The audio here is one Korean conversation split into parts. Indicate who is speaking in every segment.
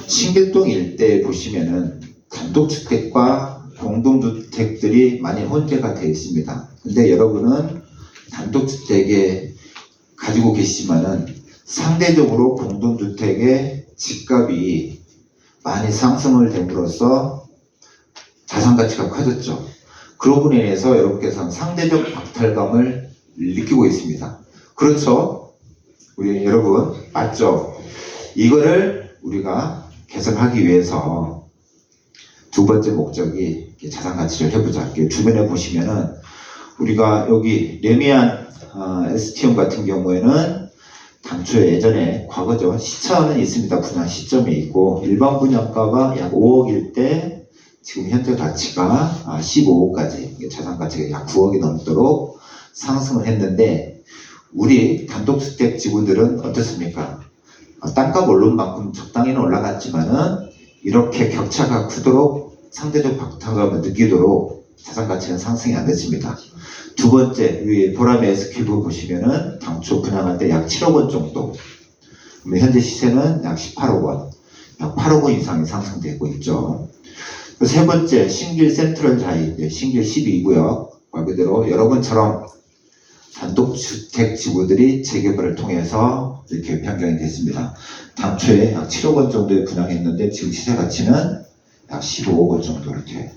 Speaker 1: 신길동 일대에 보시면은 단독주택과 공동주택들이 많이 혼재가 되어 있습니다. 근데 여러분은 단독주택에 가지고 계시지만은 상대적으로 공동주택의 집값이 많이 상승을 됨으로써 자산가치가 커졌죠. 그로 인해서 여러분께서는 상대적 박탈감을 느끼고 있습니다. 그렇죠? 우리 여러분 맞죠? 이거를 우리가 개선하기 위해서 두 번째 목적이 자산가치를 해보자. 주변에 보시면은 우리가 여기 레미안 STM 같은 경우에는 당초에 예전에 과거죠. 시차는 있습니다. 분양 시점이 있고 일반 분양가가 약 5억일 때 지금 현재 가치가 15억까지 자산가치가 약 9억이 넘도록 상승을 했는데 우리 단독주택 지구들은 어떻습니까? 땅값 오른 만큼 적당히는 올라갔지만은 이렇게 격차가 크도록 상대적 박탈감을 느끼도록 자산가치는 상승이 안 됐습니다. 두 번째, 위에 보람의 S큐브 보시면은 당초 분양할 때 약 7억 원 정도, 현재 시세는 약 18억 원, 약 8억 원 이상이 상승되고 있죠. 세 번째, 신길 센트럴 자이, 신길 12구역, 말 그대로 여러분처럼 단독주택 지구들이 재개발을 통해서 이렇게 변경이 됐습니다. 당초에 약 7억 원 정도에 분양했는데 지금 시세 가치는 약 15억 원 정도 이렇게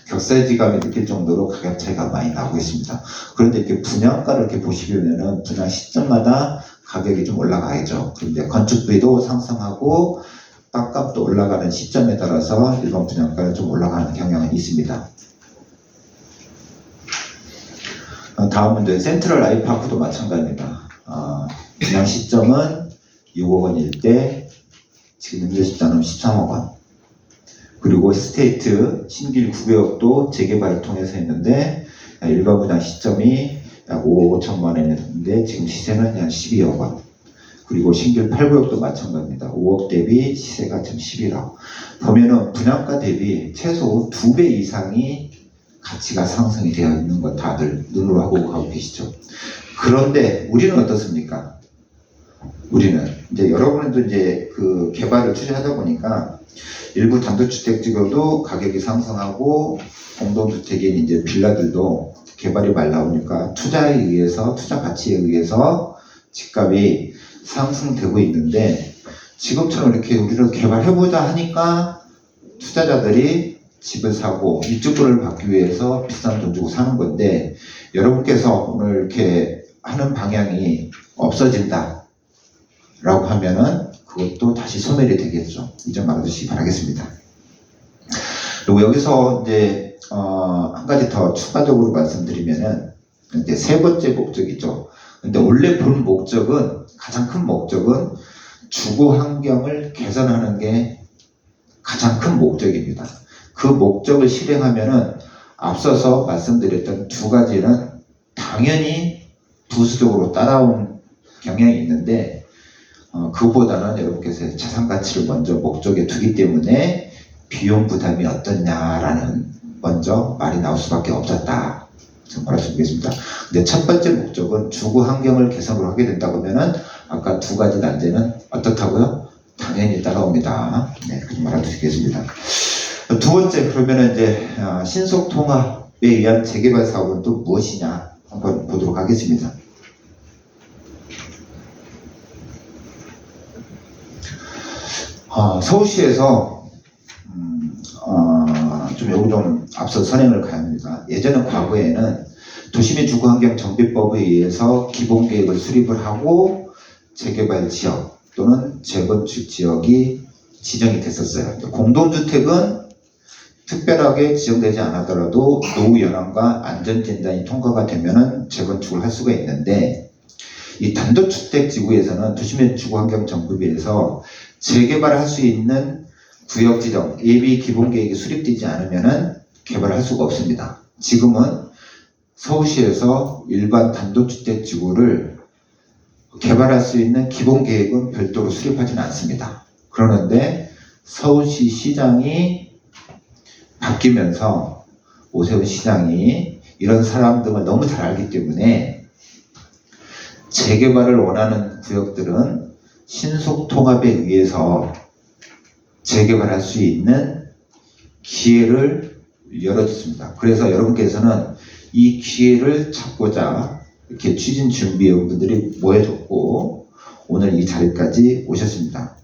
Speaker 1: 격세지감이 느낄 정도로 가격 차이가 많이 나고 있습니다. 그런데 이렇게 분양가를 이렇게 보시면은 분양 시점마다 가격이 좀 올라가야죠. 그런데 건축비도 상승하고 땅값도 올라가는 시점에 따라서 일반 분양가는 좀 올라가는 경향은 있습니다. 다음은 이제 센트럴 아이파크도 마찬가지입니다. 분양 시점은 6억 원일 때 지금 현재 시점은 13억 원. 그리고 스테이트 신길 9구역도 재개발을 통해서 했는데 일반 분양 시점이 약 5억 5천만 원이었는데 지금 시세는 약 12억 원. 그리고 신길 8구역도 마찬가지입니다. 5억 대비 시세가 지금 11억. 보면은 분양가 대비 최소 2배 이상이 가치가 상승이 되어 있는 건 다들 눈으로 하고 가고 계시죠. 그런데 우리는 어떻습니까? 우리는 이제 여러분도 이제 그 개발을 추진하다 보니까 일부 단독주택 지구도 가격이 상승하고 공동주택인 이제 빌라들도 개발이 많이 나오니까 투자에 의해서 투자 가치에 의해서 집값이 상승되고 있는데 지금처럼 이렇게 우리는 개발해보자 하니까 투자자들이 집을 사고 입주권을 받기 위해서 비싼 돈 주고 사는 건데 여러분께서 오늘 이렇게 하는 방향이 없어진다 라고 하면은 그것도 다시 소멸이 되겠죠. 이 점 알아두시기 바라겠습니다. 그리고 여기서 이제 한 가지 더 추가적으로 말씀드리면은 이제 세 번째 목적이죠. 근데 원래 본 목적은 가장 큰 목적은 주거 환경을 개선하는 게 가장 큰 목적입니다. 그 목적을 실행하면은 앞서서 말씀드렸던 두 가지는 당연히 부수적으로 따라온 경향이 있는데 그보다는 여러분께서 자산 가치를 먼저 목적에 두기 때문에 비용 부담이 어떻냐라는 먼저 말이 나올 수밖에 없었다. 말씀드리겠습니다. 근데 첫 번째 목적은 주거 환경을 개선을 하게 된다고 하면은 아까 두 가지 난제는 어떻다고요? 당연히 따라옵니다. 네, 그렇게 말해주시겠습니다. 두 번째, 그러면은 이제 신속 통합에 의한 재개발 사업은 또 무엇이냐 한번 보도록 하겠습니다. 서울시에서 좀 여기 좀 앞서 선행을 가야 합니다. 예전에 과거에는 도시민 주거환경 정비법에 의해서 기본계획을 수립을 하고 재개발 지역 또는 재건축 지역이 지정이 됐었어요. 공동주택은 특별하게 지정되지 않았더라도 노후 연한과 안전진단이 통과가 되면은 재건축을 할 수가 있는데 이 단독주택 지구에서는 도시민 주거환경 정비에서 재개발할 수 있는 구역 지정, 예비 기본계획이 수립되지 않으면은 개발할 수가 없습니다. 지금은 서울시에서 일반 단독주택 지구를 개발할 수 있는 기본계획은 별도로 수립하지는 않습니다. 그러는데 서울시 시장이 바뀌면서 오세훈 시장이 이런 사람 등을 너무 잘 알기 때문에 재개발을 원하는 구역들은 신속 통합에 의해서 재개발할 수 있는 기회를 열어줬습니다. 그래서 여러분께서는 이 기회를 찾고자 이렇게 취진 준비위원분들이 모여줬고 오늘 이 자리까지 오셨습니다.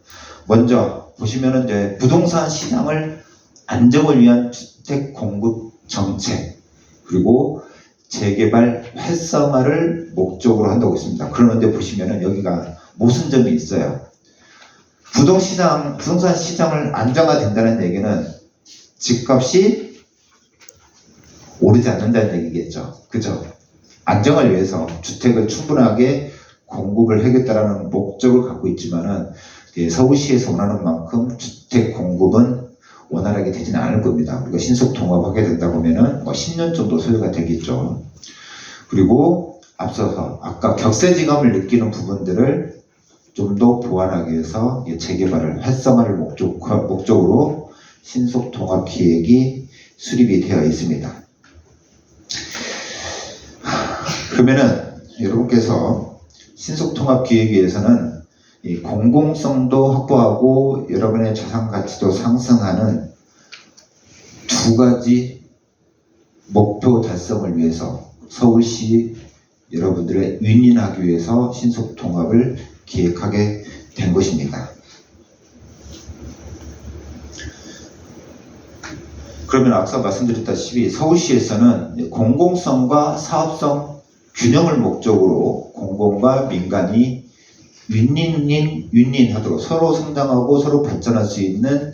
Speaker 1: 먼저 보시면은 이제 부동산 시장을 안정을 위한 주택 공급 정책 그리고 재개발 활성화를 목적으로 한다고 했습니다. 그런데 보시면은 여기가 모순점이 있어요. 부동산 시장을 안정화된다는 얘기는 집값이 오르지 않는다는 얘기겠죠. 그죠? 안정을 위해서 주택을 충분하게 공급을 하겠다라는 목적을 갖고 있지만은 서울시에서 원하는 만큼 주택 공급은 원활하게 되지는 않을 겁니다. 우리가 신속 통합하게 된다 보면은 10년 정도 소요가 되겠죠. 그리고 앞서서 아까 격세지감을 느끼는 부분들을 좀 더 보완하기 위해서 재개발을 활성화를 목적으로 신속 통합 기획이 수립이 되어 있습니다. 그러면은 여러분께서 신속 통합 기획에 의해서는 이 공공성도 확보하고 여러분의 자산 가치도 상승하는 두 가지 목표 달성을 위해서 서울시 여러분들의 윈윈하기 위해서 신속 통합을 기획하게 된 것입니다. 그러면 앞서 말씀드렸다시피 서울시에서는 공공성과 사업성 균형을 목적으로 공공과 민간이 윈윈하도록 서로 성장하고 서로 발전할 수 있는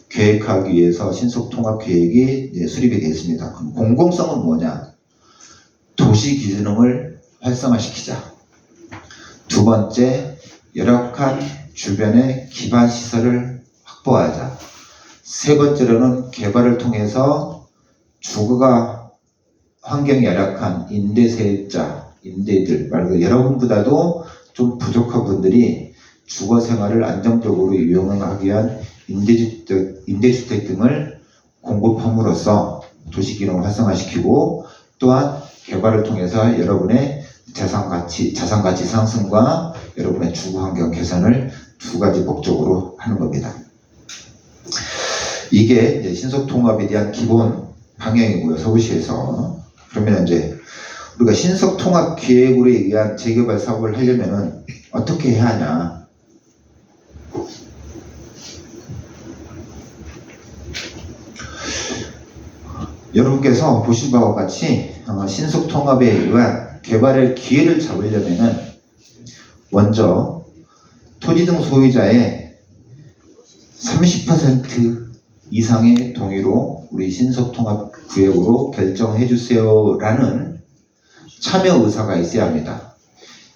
Speaker 1: 계획하기 위해서 신속통합 계획이 수립이 되었습니다. 그럼 공공성은 뭐냐? 도시 기능을 활성화시키자. 두 번째, 열악한 주변의 기반 시설을 확보하자. 세 번째로는 개발을 통해서 주거가 환경이 열악한 임대세입자, 임대인들 말고 여러분보다도 좀 부족한 분들이 주거 생활을 안정적으로 이용하기 위한 임대주택 등을 공급함으로써 도시기능을 활성화시키고 또한 개발을 통해서 여러분의 자산가치 상승과 여러분의 주거환경 개선을 두 가지 목적으로 하는 겁니다. 이게 신속통합에 대한 기본 방향이고요. 서울시에서. 그러면 이제 우리가 신속통합 기획으로 의한 재개발 사업을 하려면은 어떻게 해야 하냐? 여러분께서 보신 바와 같이 신속통합에 의한 개발의 기회를 잡으려면은 먼저 토지 등 소유자의 30% 이상의 동의로 우리 신속통합 구역으로 결정해 주세요라는 참여 의사가 있어야 합니다.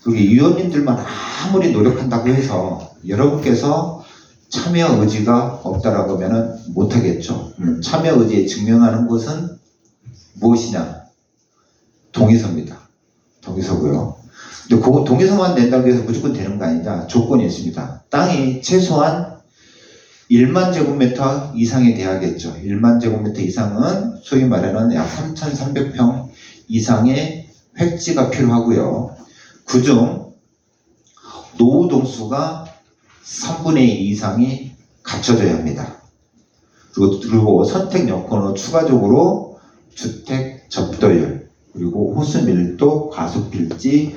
Speaker 1: 여기 위원님들만 아무리 노력한다고 해서 여러분께서 참여 의지가 없다라고 하면은 못하겠죠. 참여 의지에 증명하는 것은 무엇이냐? 동의서입니다. 동의서고요. 근데 그 동의서만 낸다고 해서 무조건 되는 거 아니냐? 조건이 있습니다. 땅이 최소한 1만 제곱미터 이상이 돼야겠죠. 1만 제곱미터 이상은 소위 말하는 약 3,300평 이상의 획지가 필요하고요. 그중 노후 동수가 3분의 2 이상이 갖춰져야 합니다. 그리고 선택 여건으로 추가적으로 주택 접도율, 그리고 호수 밀도, 과수 필지,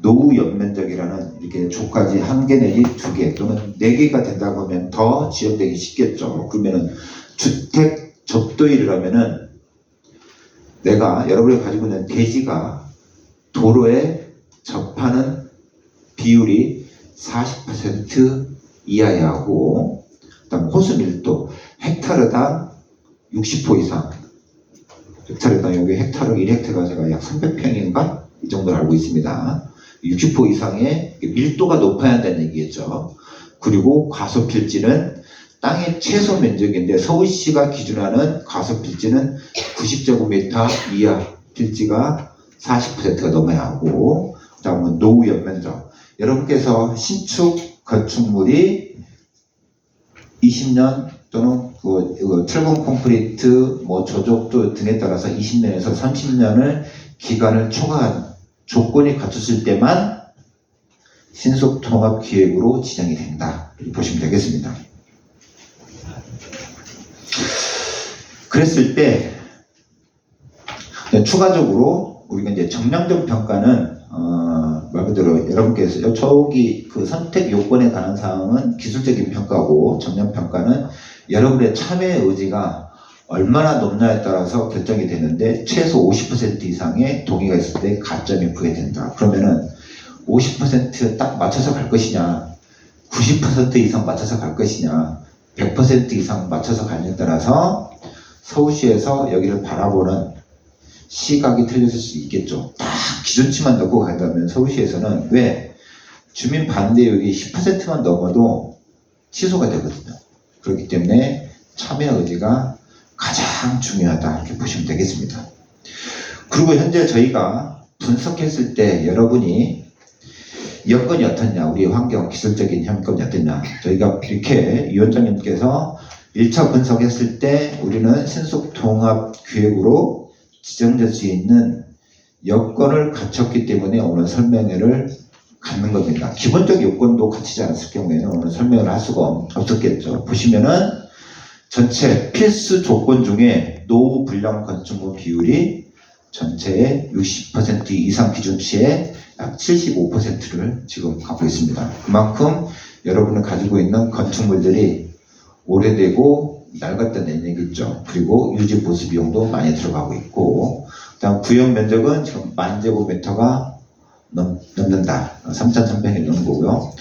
Speaker 1: 노후 연면적이라는 이렇게 조까지 1개 내지 2개 또는 4개가 된다고 하면 더 지연되기 쉽겠죠. 그러면은 주택 접도율이라면은 내가 여러분이 가지고 있는 대지가 도로에 접하는 비율이 40% 이하야 하고, 그다음 호수 밀도 헥타르당 60호 이상. 헥타르당 여기 헥타르 1헥타르가 제가 약 300평인가 이 정도로 알고 있습니다. 60호 이상의 밀도가 높아야 한다는 얘기겠죠. 그리고 과소필지는 땅의 최소 면적인데 서울시가 기준하는 과소필지는 90제곱미터 이하 필지가 40%가 넘어야 하고, 그 다음은 노후 연면적. 여러분께서 신축 건축물이 20년 또는 철근 콘크리트 조적도 등에 따라서 20년에서 30년을 기간을 초과한 조건이 갖췄을 때만 신속통합기획으로 지정이 된다. 이렇게 보시면 되겠습니다. 그랬을 때 추가적으로 우리가 이제 정량적 평가는 말 그대로 여러분께서 저기 그 선택 요건에 관한 사항은 기술적인 평가고, 정량 평가는 여러분의 참여 의지가 얼마나 높냐에 따라서 결정이 되는데, 최소 50% 이상의 동의가 있을 때 가점이 부여된다. 그러면은 50% 딱 맞춰서 갈 것이냐, 90% 이상 맞춰서 갈 것이냐, 100% 이상 맞춰서 가냐에 따라서 서울시에서 여기를 바라보는 시각이 틀려질 수 있겠죠. 딱 기준치만 넣고 간다면 서울시에서는 왜 주민 반대율이 10%만 넘어도 취소가 되거든요. 그렇기 때문에 참여 의지가 가장 중요하다, 이렇게 보시면 되겠습니다. 그리고 현재 저희가 분석했을 때 여러분이 여건이 어떻냐, 우리 환경 기술적인 여건이 어떻냐, 저희가 이렇게 위원장님께서 1차 분석했을 때 우리는 신속통합기획으로 지정될 수 있는 여건을 갖췄기 때문에 오늘 설명회를 갖는 겁니다. 기본적 요건도 갖추지 않았을 경우에는 오늘 설명을 할 수가 없었겠죠. 보시면은 전체 필수 조건 중에 노후 불량 건축물 비율이 전체의 60% 이상 기준치의 약 75%를 지금 갖고 있습니다. 그만큼 여러분이 가지고 있는 건축물들이 오래되고 낡았다는 얘기죠. 그리고 유지 보수 비용도 많이 들어가고 있고, 그다음 구역 면적은 지금 10,000제곱미터가 넘는다. 3,300이 넘는 거고요.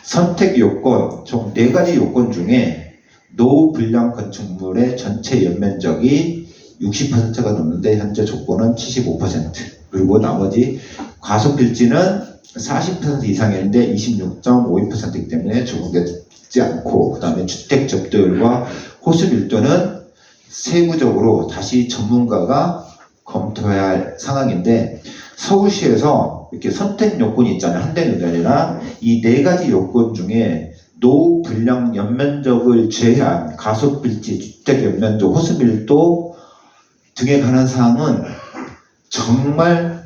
Speaker 1: 선택 요건, 총 4가지 요건 중에 노후 불량 건축물의 전체 연면적이 60%가 넘는데 현재 조건은 75%, 그리고 나머지 과소필지는 40% 이상이었는데 26.52%이기 때문에 적용되지 않고, 그 다음에 주택 접대율과 호수 밀도는 세부적으로 다시 전문가가 검토해야 할 상황인데, 서울시에서 이렇게 선택 요건이 있잖아요. 한 대는 아니라 이 4가지 요건 중에 노후 불량 연면적을 제외한 가소필지, 주택 연면적, 호수 밀도 등에 관한 사항은 정말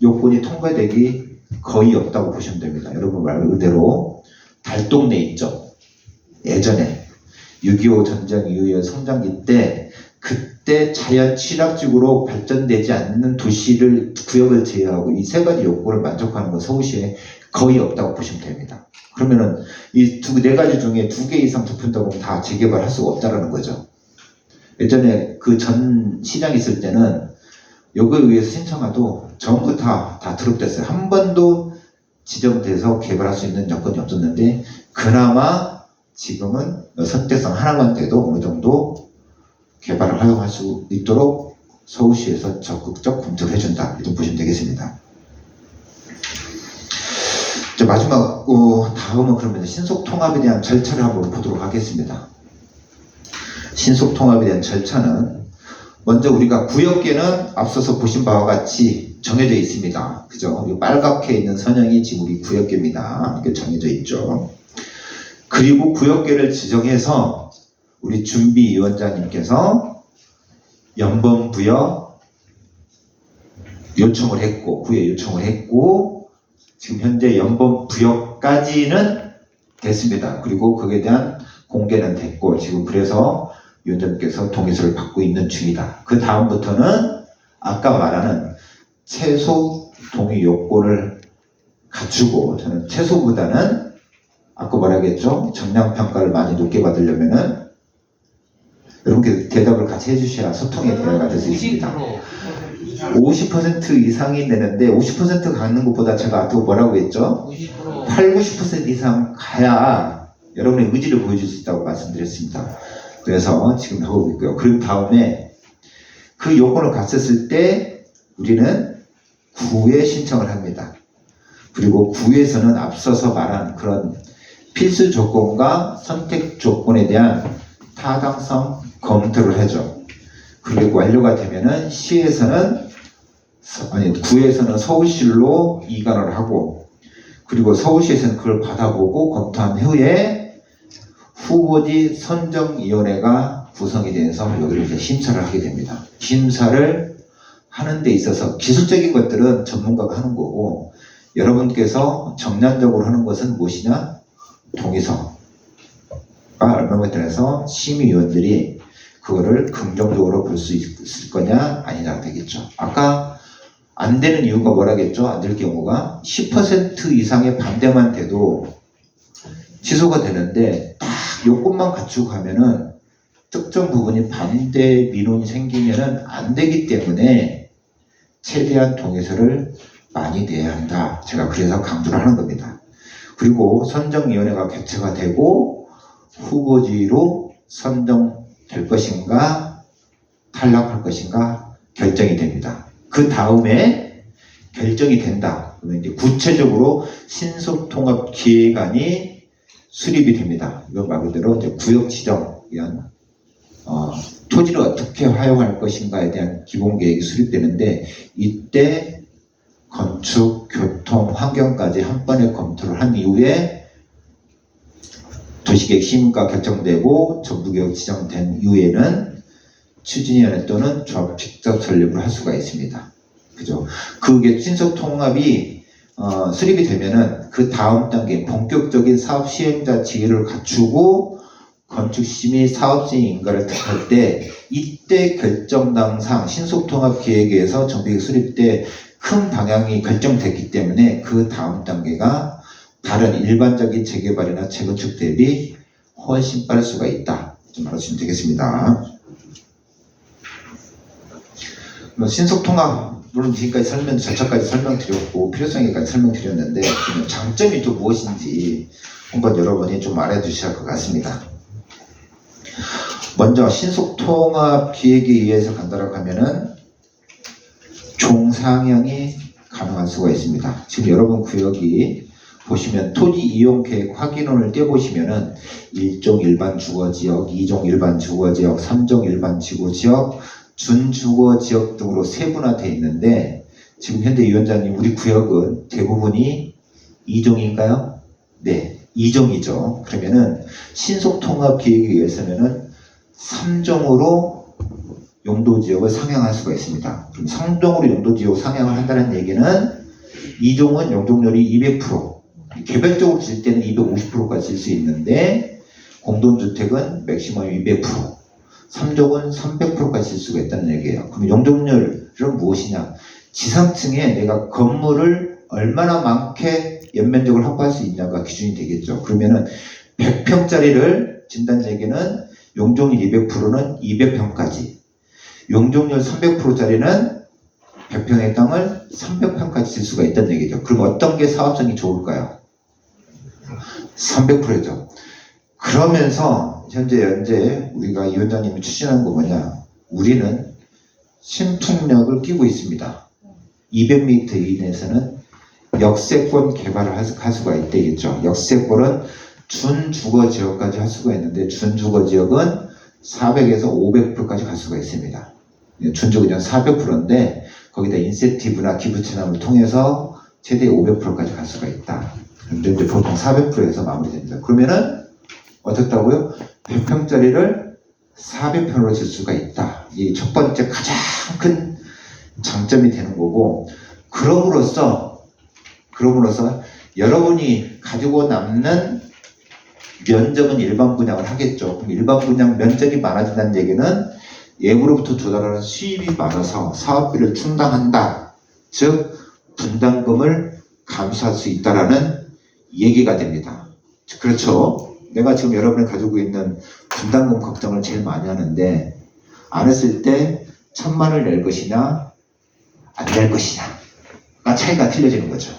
Speaker 1: 요건이 통과되기 거의 없다고 보시면 됩니다. 여러분 말 그대로 달동네 있죠. 예전에 6.25 전쟁 이후의 성장기 때, 그때 자연 취락지구로 발전되지 않는 도시를, 구역을 제외하고 이 3가지 요건을 만족하는 건 서울시에 거의 없다고 보시면 됩니다. 그러면은 이 4가지 중에 2개 이상 좁힌다고 하면 다 재개발할 수가 없다라는 거죠. 예전에 그 전 시장 있을 때는 요거에 의해서 신청해도 전부 다 드롭됐어요. 한 번도 지정돼서 개발할 수 있는 여건이 없었는데, 그나마 지금은 선택성 하나만 돼도 어느 정도 개발을 허용할 수 있도록 서울시에서 적극적 검토를 해준다, 이렇게 보시면 되겠습니다. 이제 마지막 다음은 그러면 신속통합에 대한 절차를 한번 보도록 하겠습니다. 신속통합에 대한 절차는 먼저 우리가 구역계는 앞서서 보신 바와 같이 정해져 있습니다. 그죠? 이 빨갛게 있는 선형이 지금 우리 구역계입니다. 이렇게 정해져 있죠. 그리고 구역계를 지정해서 우리 준비위원장님께서 연번 부여 요청을 했고, 지금 현재 연번 부여까지는 됐습니다. 그리고 그에 대한 공개는 됐고, 지금 그래서 위원장님께서 동의서를 받고 있는 중이다. 그 다음부터는 아까 말하는 최소 동의 요건을 갖추고, 저는 최소보다는 아까 뭐라겠죠? 정량평가를 많이 높게 받으려면은 여러분께 대답을 같이 해주셔야 소통의 대화가 될 수 있습니다. 50% 이상이 되는데 50% 갖는 것보다 제가 아까 뭐라고 했죠? 8, 90% 이상 가야 여러분의 의지를 보여줄 수 있다고 말씀드렸습니다. 그래서 지금 하고 있고요. 그리고 다음에 그 요건을 갖췄을 때 우리는 구에 신청을 합니다. 그리고 구에서는 앞서서 말한 그런 필수 조건과 선택 조건에 대한 타당성 검토를 하죠. 그게 완료가 되면은 구에서는 서울시로 이관을 하고, 그리고 서울시에서는 그걸 받아보고 검토한 후에 후보지 선정위원회가 구성이 돼서 여기를 이제 심사를 하게 됩니다. 심사를 하는 데 있어서 기술적인 것들은 전문가가 하는 거고, 여러분께서 정량적으로 하는 것은 무엇이냐? 동의서가 얼마나 되어서 심의위원들이 그거를 긍정적으로 볼 수 있을 거냐 아니냐 되겠죠. 아까 안 되는 이유가 뭐라겠죠? 안 될 경우가 10% 이상의 반대만 돼도 취소가 되는데 딱 요건만 갖추고 가면은 특정 부분이 반대 민원이 생기면은 안 되기 때문에 최대한 동의서를 많이 내야 한다. 제가 그래서 강조를 하는 겁니다. 그리고 선정위원회가 개최가 되고 후보지로 선정될 것인가 탈락할 것인가 결정이 됩니다. 그 다음에 결정이 된다. 그러면 이제 구체적으로 신속통합기획안이 수립이 됩니다. 이거 말 그대로 이제 구역 지정 위한 토지를 어떻게 활용할 것인가에 대한 기본 계획이 수립되는데 이때 건축, 교통, 환경까지 한 번에 검토를 한 이후에 도시계획 시민가 결정되고 정부계획 지정된 이후에는 추진위원회 또는 조합 직접 설립을 할 수가 있습니다. 그죠? 그게 신속통합이 수립이 되면은 그 다음 단계 본격적인 사업 시행자 지위를 갖추고 건축심의 사업시행 인가를 택할 때 이때 결정당상 신속통합기획에서 정비계획 수립 때 큰 방향이 결정됐기 때문에 그 다음 단계가 다른 일반적인 재개발이나 재건축 대비 훨씬 빠를 수가 있다. 좀 알아주시면 되겠습니다. 신속통합 물론 지금까지 절차까지 설명드렸고 필요성에까지 설명드렸는데 장점이 또 무엇인지 한번 여러분이 좀 알아두셔야 할 것 같습니다. 먼저 신속통합 기획에 의해서 간다라고 하면은 종상향이 가능할 수가 있습니다. 지금 여러분 구역이 보시면 토지 이용 계획 확인원을 떼보시면은 1종 일반 주거지역, 2종 일반 주거지역, 3종 일반 지구지역, 준주거지역 등으로 세분화되어 있는데 지금 현재 위원장님 우리 구역은 대부분이 2종인가요? 네, 2종이죠. 그러면은 신속통합 기획에 의해서는 3종으로 용도지역을 상향할 수가 있습니다. 그럼 3종으로 용도지역 상향을 한다는 얘기는 2종은 용적률이 200%, 개별적으로 질 때는 250%까지 질 수 있는데 공동주택은 맥시멈 200%, 3종은 300%까지 질 수가 있다는 얘기예요. 그럼 용적률은 무엇이냐? 지상층에 내가 건물을 얼마나 많게 연면적을 확보할 수 있냐가 기준이 되겠죠. 그러면은 100평짜리를 진단 얘기는 용적률 200%는 200평까지, 용적률 300%짜리는 100평의 땅을 300평까지 질 수가 있다는 얘기죠. 그럼 어떤 게 사업성이 좋을까요? 300%죠. 그러면서 현재 우리가 이 위원장님이 추진하는 거 뭐냐? 우리는 신풍력을 끼고 있습니다. 200m 이내에서는 역세권 개발을 할 수가 있대겠죠. 역세권은 준주거지역까지 할 수가 있는데 준주거지역은 400에서 500%까지 갈 수가 있습니다. 준주거지역은 400%인데 거기다 인센티브나 기부 체납을 통해서 최대 500%까지 갈 수가 있다. 근데 이제 보통 400%에서 마무리됩니다. 그러면은 어떻다고요? 100평짜리를 400평으로 질 수가 있다. 이 첫 번째 가장 큰 장점이 되는 거고, 그럼으로써 여러분이 가지고 남는 면적은 일반 분양을 하겠죠. 그럼 일반 분양 면적이 많아진다는 얘기는 예부로부터 조달하는 수입이 많아서 사업비를 충당한다. 즉 분담금을 감수할 수 있다라는 얘기가 됩니다. 그렇죠. 내가 지금 여러분이 가지고 있는 분담금 걱정을 제일 많이 하는데 안 했을 때 1,000만을 낼 것이냐 안 낼 것이냐가 차이가 틀려지는 거죠.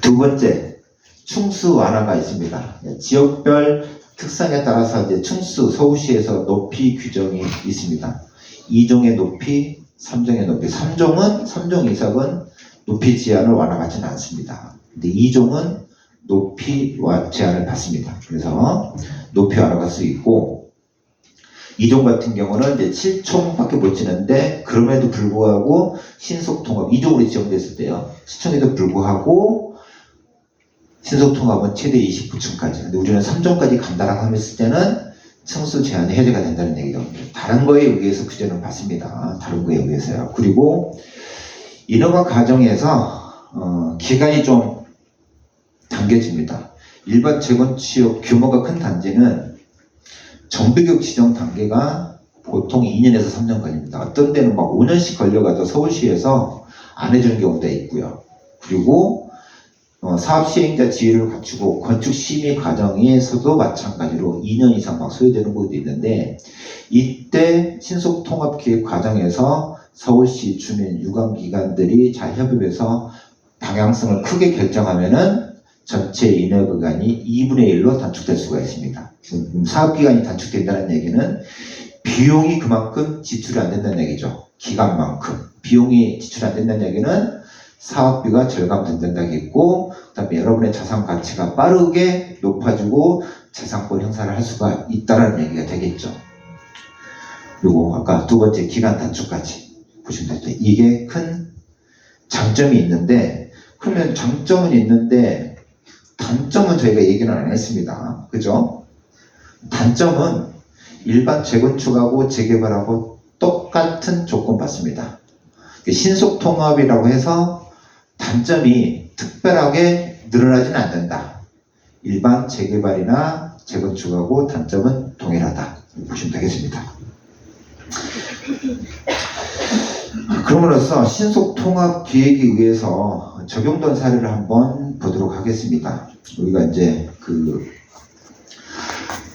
Speaker 1: 두 번째, 충수 완화가 있습니다. 지역별 특성에 따라서 이제 충수, 서울시에서 높이 규정이 있습니다. 2종의 높이, 3종의 높이. 3종 이상은 높이 제한을 완화받지는 않습니다. 근데 2종은 높이 제한을 받습니다. 그래서 높이 완화할 수 있고, 2종 같은 경우는 이제 7총밖에 못 지는데 그럼에도 불구하고 신속통합 2종으로 지정됐을 때요. 시청에도 불구하고 신속통합은 최대 29층까지. 근데 우리는 3종까지 간다라고 했을 때는 층수 제한이 해제가 된다는 얘기죠. 다른 거에 의해서 규제는 받습니다. 다른 거에 의해서요. 그리고 인허가 과정에서 기간이 좀 당겨집니다. 일반 재건축 규모가 큰 단지는 정비局지정 단계가 보통 2년에서 3년 걸립니다. 어떤 데는 막 5년씩 걸려가지고 서울시에서 안 해주는 경우도 있고요. 그리고 사업 시행자 지위를 갖추고 건축 심의 과정에서도 마찬가지로 2년 이상 막 소요되는 곳도 있는데, 이때 신속통합기획 과정에서 서울시 주민 유관기관들이 잘 협업해서 방향성을 크게 결정하면은 전체 인허기간이 2분의 1로 단축될 수가 있습니다. 사업기간이 단축된다는 얘기는 비용이 그만큼 지출이 안 된다는 얘기죠. 기간만큼. 비용이 지출이 안 된다는 얘기는 사업비가 절감된다겠고, 그 다음에 여러분의 자산 가치가 빠르게 높아지고 재산권 행사를 할 수가 있다는 얘기가 되겠죠. 그리고 아까 두 번째 기간 단축까지 보시면 됩니다. 이게 큰 장점이 있는데, 그러면 장점은 있는데 단점은 저희가 얘기는 안 했습니다. 그죠? 단점은 일반 재건축하고 재개발하고 똑같은 조건 받습니다. 신속통합이라고 해서 단점이 특별하게 늘어나지는 않는다. 일반 재개발이나 재건축하고 단점은 동일하다. 보시면 되겠습니다. 그럼으로써 신속통합 기획에 의해서 적용된 사례를 한번 보도록 하겠습니다. 우리가 이제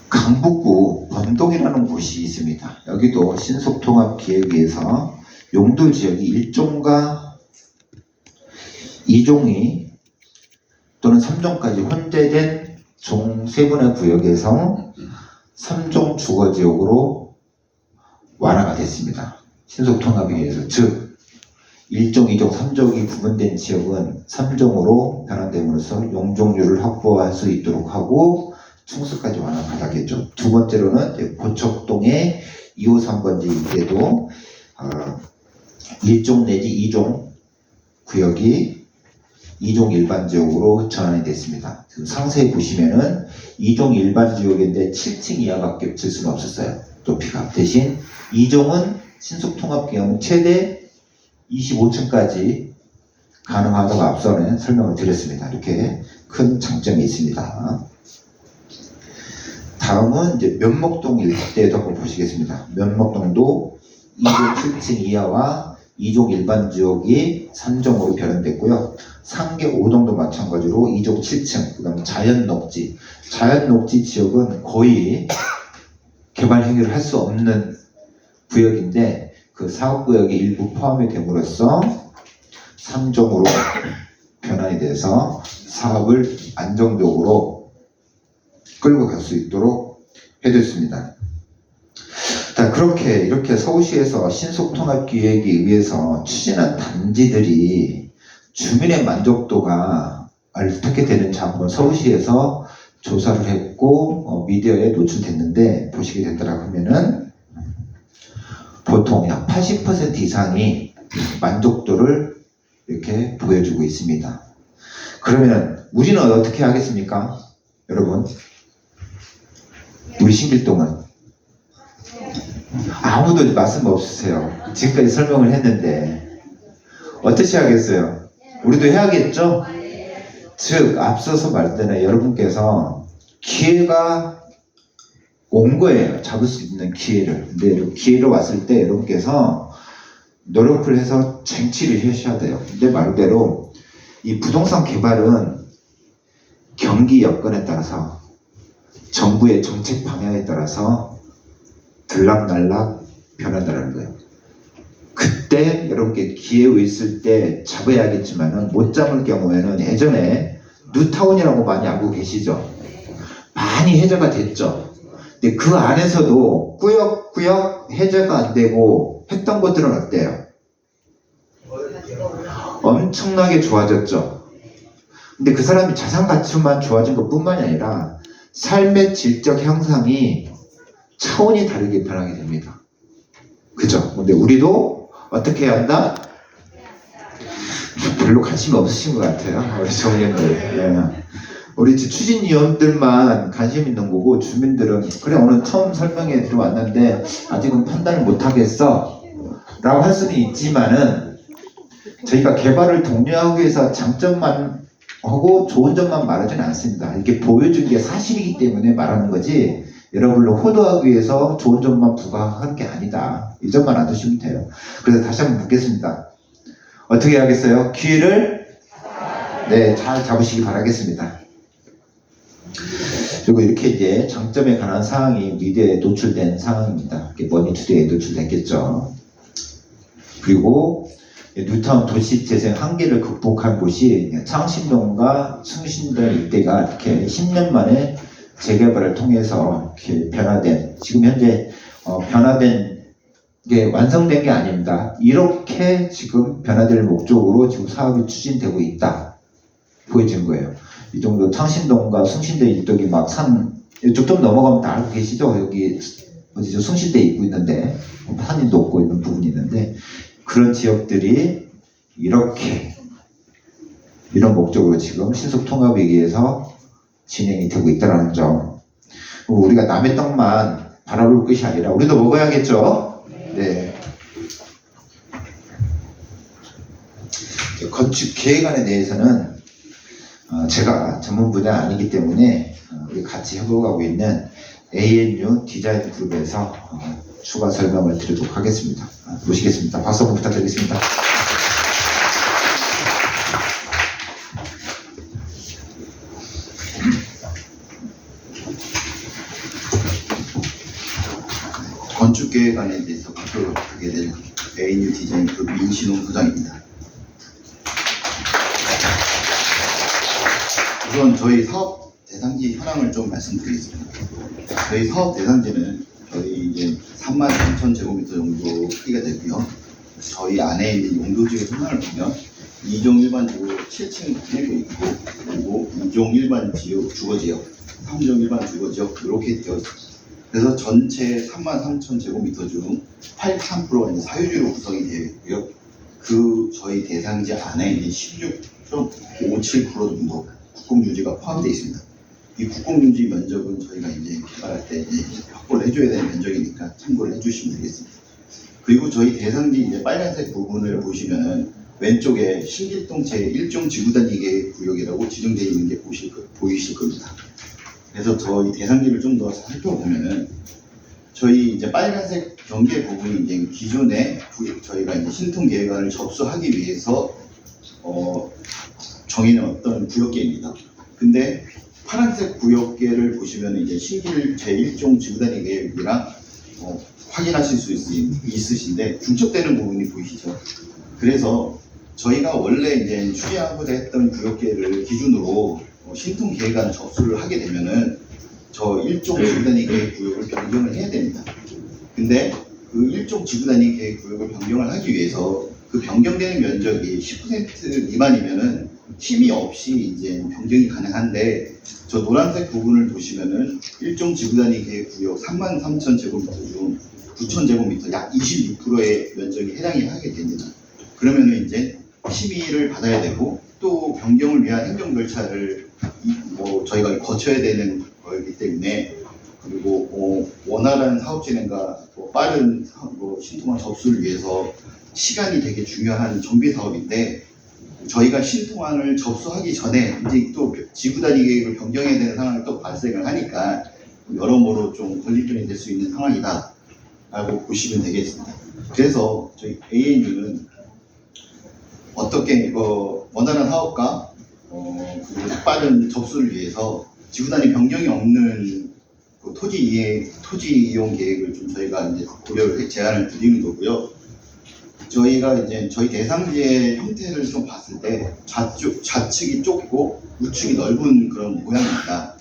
Speaker 1: 강북구 번동이라는 곳이 있습니다. 여기도 신속통합 기획에 의해서 용도 지역이 1종과 2종이 또는 3종까지 혼재된 종 3분의 구역에서 3종 주거지역으로 완화가 됐습니다. 신속통합에 의해서, 즉 1종, 2종, 3종이 구분된 지역은 3종으로 변환됨으로써 용적률을 확보할 수 있도록 하고 충수까지 완화하겠죠. 두 번째로는 고척동의 2호 3번지에도 1종 내지 2종 구역이 2종 일반 지역으로 전환이 됐습니다. 상세히 보시면은 2종 일반 지역인데 7층 이하밖에 칠 수는 없었어요. 높이가. 대신 2종은 신속통합 경우 최대 25층까지 가능하다고 앞서는 설명을 드렸습니다. 이렇게 큰 장점이 있습니다. 다음은 이제 면목동 일대도 한번 보시겠습니다. 면목동도 2종 7층 이하와 2종 일반 지역이 3종으로 변환됐고요. 상계 5동도 마찬가지로 2종 7층, 그 다음에 자연녹지. 자연녹지 지역은 거의 개발 행위를 할 수 없는 구역인데, 그 사업구역이 일부 포함이 됨으로써 3종으로 변환이 돼서 사업을 안정적으로 끌고 갈 수 있도록 해줬습니다. 자, 이렇게 서울시에서 신속통합 기획에 의해서 추진한 단지들이 주민의 만족도가 어떻게 되는지 한번 서울시에서 조사를 했고 미디어에 노출됐는데, 보시게 된다고 하면은 보통 약 80% 이상이 만족도를 이렇게 보여주고 있습니다. 그러면 우리는 어떻게 하겠습니까? 여러분, 우리 신길동은 아무도 말씀 없으세요. 지금까지 설명을 했는데 어떻게 하겠어요? 우리도 해야겠죠? 즉, 앞서서 말했잖아요. 여러분께서 기회가 온 거예요. 잡을 수 있는 기회를. 근데 기회를 왔을 때 여러분께서 노력을 해서 쟁취를 하셔야 돼요. 근데 말대로 이 부동산 개발은 경기 여건에 따라서, 정부의 정책 방향에 따라서 들락날락 변한다는 거예요. 그때 여러분께 기회 있을 때 잡아야겠지만은 못 잡을 경우에는, 예전에 뉴타운이라고 많이 알고 계시죠? 많이 해제가 됐죠. 근데 그 안에서도 꾸역꾸역 해제가 안 되고 했던 것들은 어때요? 엄청나게 좋아졌죠. 근데 그 사람이 자산 가치만 좋아진 것 뿐만이 아니라 삶의 질적 향상이 차원이 다르게 변하게 됩니다. 그죠? 근데 우리도 어떻게 해야 한다? 별로 관심이 없으신 것 같아요. 우리 정리들. 우리 추진위원들만 관심 있는 거고, 주민들은 그래 오늘 처음 설명해 들어왔는데 아직은 판단을 못 하겠어 라고 할 수는 있지만은, 저희가 개발을 독려하기 위해서 장점만 하고 좋은 점만 말하지는 않습니다. 이렇게 보여준 게 사실이기 때문에 말하는 거지 여러분을 호도하기 위해서 좋은 점만 부각하는 게 아니다. 이 점만 알아두시면 돼요. 그래서 다시 한번 묻겠습니다. 어떻게 하겠어요? 기회를 네, 잘 잡으시기 바라겠습니다. 그리고 이렇게 이제 장점에 관한 사항이 미디어에 노출된 상황입니다. 머니투데이에 노출됐겠죠. 그리고 뉴타운 도시재생 한계를 극복한 곳이 창신동과 숭신동 일대가 이렇게 10년 만에 재개발을 통해서 이렇게 변화된, 지금 현재 변화된 게 완성된 게 아닙니다. 이렇게 지금 변화될 목적으로 지금 사업이 추진되고 있다. 보여진 거예요. 이 정도 창신동과 숭신동 일동이 막 이쪽 좀 넘어가면 다 알고 계시죠? 여기 어디죠? 숭신대 입구 있는데 산이 높고 있는 부분이 있는데 그런 지역들이 이렇게 이런 목적으로 지금 신속 통합에 의해서 진행이 되고 있다는 점. 우리가 남의 떡만 바라볼 것이 아니라 우리도 먹어야겠죠? 네. 건축 계획안에 대해서는 제가 전문 분야 아니기 때문에 우리 같이 해보고 있는 ANU 디자인 그룹에서 추가 설명을 드리도록 하겠습니다. 모시겠습니다. 박수 한번 부탁드리겠습니다.
Speaker 2: 건축계획안에 대해서 발표를 하게 될 ANU 디자인 그룹 민신홍 부장입니다. 우선 저희 사업 대상지 현황을 좀 말씀드리겠습니다. 저희 사업 대상지는 저희 이제 33,000제곱미터 정도 크기가 되고요. 저희 안에 있는 용도지의 현황을 보면 2종 일반 지역 7층 꾸미고 있고, 그리고 2종 일반 지역 주거지역, 3종 일반 주거지역 이렇게 되어 있습니다. 그래서 전체 33,000제곱미터 중 83%가 이제 사유지로 구성이 되어 있고요. 그 저희 대상지 안에 있는 16.57% 정도 국공유지가 포함되어 있습니다. 이 국공유지 면적은 저희가 이제 개발할 때 이제 확보를 해줘야 되는 면적이니까 참고를 해주시면 되겠습니다. 그리고 저희 대상지 이제 빨간색 부분을 보시면은 왼쪽에 신길동 제1종 지구단위 구역이라고 지정되어 있는 게 보이실 겁니다. 그래서 저희 대상지를 좀 더 살펴보면은 저희 이제 빨간색 경계 부분이 이제 기존에 저희가 이제 신통 계획안을 접수하기 위해서 정해놓은 어떤 구역계입니다. 근데 파란색 구역계를 보시면 이제 신길 제1종 지구단위 계획이랑 확인하실 수 있으신데 중첩되는 부분이 보이시죠? 그래서 저희가 원래 이제 추진하고자 했던 구역계를 기준으로 신통 계획안을 접수를 하게 되면은 저 1종 지구단위 계획 구역을 변경을 해야 됩니다. 근데 그 1종 지구단위 계획 구역을 변경을 하기 위해서 그 변경되는 면적이 10% 미만이면은 심의 없이 이제 변경이 가능한데 저 노란색 부분을 보시면은 1종 지구단위 계획 구역 33,000제곱미터 중 9,000제곱미터 약 26%의 면적이 해당이 하게 됩니다. 그러면은 이제 심의를 받아야 되고 또 변경을 위한 행정절차를 저희가 거쳐야 되는 거기 때문에 그리고 원활한 사업 진행과 빠른 신통한 접수를 위해서 시간이 되게 중요한 정비 사업인데 저희가 신통안을 접수하기 전에 이제 또 지구단위 계획을 변경해야 되는 상황이 또 발생을 하니까 여러모로 좀 걸림돌이 될 수 있는 상황이다 라고 보시면 되겠습니다. 그래서 저희 ANU는 어떻게 원활한 사업과 그리고 빠른 접수를 위해서 지구단위 변경이 없는 그 토지 이용 계획을 좀 저희가 이제 고려를 제안을 드리는 거고요. 저희가 이제 저희 대상지의 형태를 좀 봤을 때 좌측이 좁고 우측이 넓은 그런 모양입니다.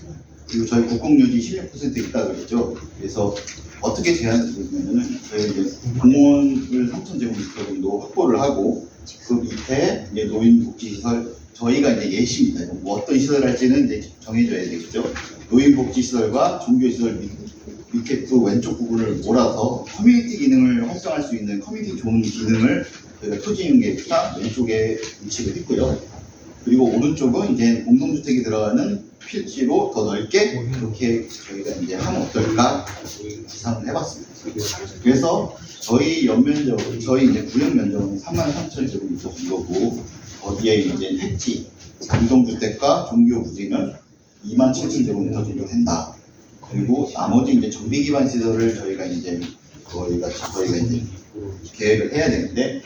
Speaker 2: 그리고 저희 국공유지 16% 있다 그랬죠. 그래서 어떻게 제안을 드리냐면은 저희 이제 공원을 3,000제곱미터 정도 확보를 하고 그 밑에 이제 노인복지시설 저희가 이제 예시입니다. 뭐 어떤 시설 할지는 이제 정해져야 되겠죠. 노인복지시설과 종교시설 밑에 그 왼쪽 부분을 몰아서 커뮤니티 기능을 활성화할 수 있는 커뮤니티 좋은 기능을 저희가 토지인계가 왼쪽에 위치를 했고요. 그리고 오른쪽은 이제 공동주택이 들어가는 필지로 더 넓게 이렇게 저희가 이제 하면 어떨까 구상을 해봤습니다. 그래서 저희 연면적, 저희 이제 구역 면적은 33,000제곱미터 정도고, 거기에 이제 택지, 공동주택과 종교 부지는 27,000제곱미터 정도 된다. 그리고 나머지 이제 정비 기반 시설을 저희가 이제 이제 계획을 해야 되는데,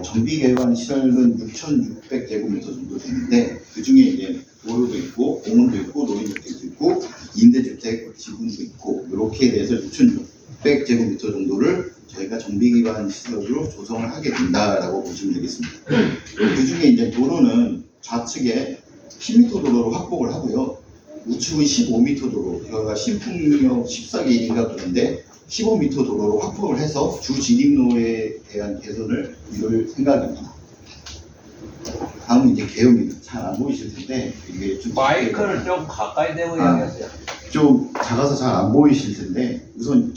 Speaker 2: 정비 기반 시설은 6,600제곱미터 정도 되는데, 그 중에 이제 도로도 있고, 공원도 있고, 노인주택도 있고, 임대주택 지분도 있고, 이렇게 돼서 6,600제곱미터 정도를 저희가 정비 기반 시설로 조성을 하게 된다라고 보시면 되겠습니다. 그 중에 이제 도로는 좌측에 10m 도로로 확보를 하고요. 우측은 15m 도로, 저희가 신풍역 14개인가 그런데 15m 도로로 확보를 해서 주 진입로에 대한 개선을 이룰 생각입니다. 다음은 이제 개요입니다. 잘 안 보이실 텐데 이게 좀
Speaker 3: 마이크를 좀 가까이 대고 이야기하세요.
Speaker 2: 좀 작아서 잘 안 보이실 텐데 우선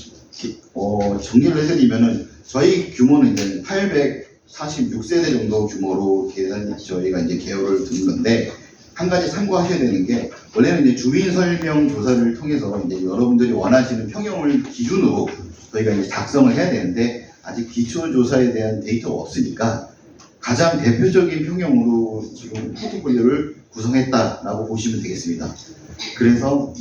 Speaker 2: 정리를 해드리면은 저희 규모는 이제 846세대 정도 규모로 저희가 이제 개요를 두는 건데 한 가지 참고하셔야 되는 게 원래는 이제 주민 설명 조사를 통해서 이제 여러분들이 원하시는 평형을 기준으로 저희가 이제 작성을 해야 되는데 아직 기초 조사에 대한 데이터가 없으니까 가장 대표적인 평형으로 지금 포트폴리오를 구성했다라고 보시면 되겠습니다. 그래서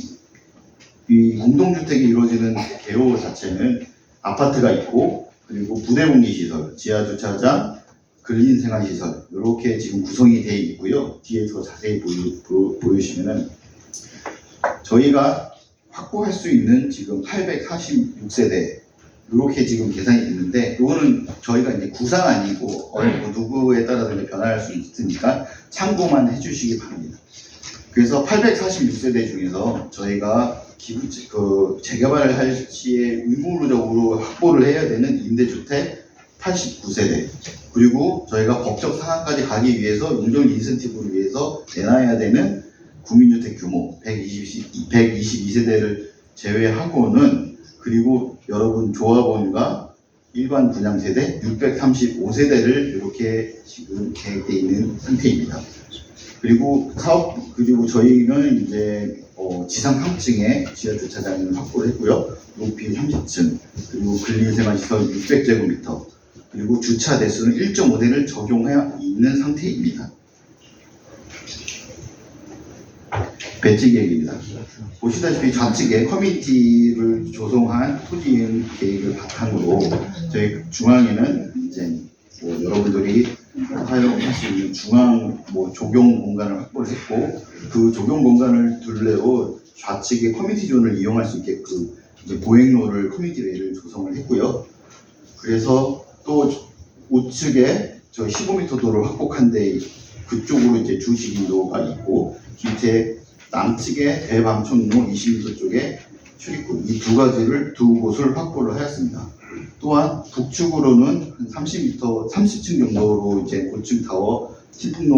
Speaker 2: 이 공동주택이 이루어지는 개요 자체는 아파트가 있고 그리고 부대복리시설, 지하주차장, 근린생활시설 이렇게 지금 구성이 되어 있고요. 뒤에서 자세히 보여주시면은 저희가 확보할 수 있는 지금 846세대 이렇게 지금 계산이 됐는데 이거는 저희가 이제 구상 아니고 누구에 따라서 이제 변화할 수 있으니까 참고만 해주시기 바랍니다. 그래서 846세대 중에서 저희가 재개발을 할 시에 의무적으로 확보를 해야 되는 임대주택 89세대 그리고 저희가 법적 상한까지 가기 위해서 용적 인센티브를 위해서 내놔야 되는 국민주택 규모 122세대를 제외하고는 그리고 여러분 조합원과 일반 분양세대 635세대를 이렇게 지금 계획되어 있는 상태입니다. 그리고 저희는 이제 지상 3층에 지하주차장을 확보를 했고요. 높이 30층, 그리고 근린생활시설 600제곱미터, 그리고 주차 대수는 1.5대를 적용해 있는 상태입니다. 배치 계획입니다. 보시다시피 좌측에 커뮤니티를 조성한 토지 이용 계획을 바탕으로 저희 중앙에는 이제 여러분들이 사용할 수 있는 중앙 조경 공간을 확보를 했고 그 조경 공간을 둘레로 좌측에 커뮤니티 존을 이용할 수 있게끔 이제 보행로를 커뮤니티 웨이를 조성을 했고요. 그래서 또 우측에 저희 15m 도로를 확보한데 그쪽으로 이제 주 진입로가 있고 밑에 남측에 대방촌로 20m 쪽에 출입구 이 두 곳을 확보를 하였습니다. 또한 북측으로는 30층 정도로 이제 고층 타워 신풍로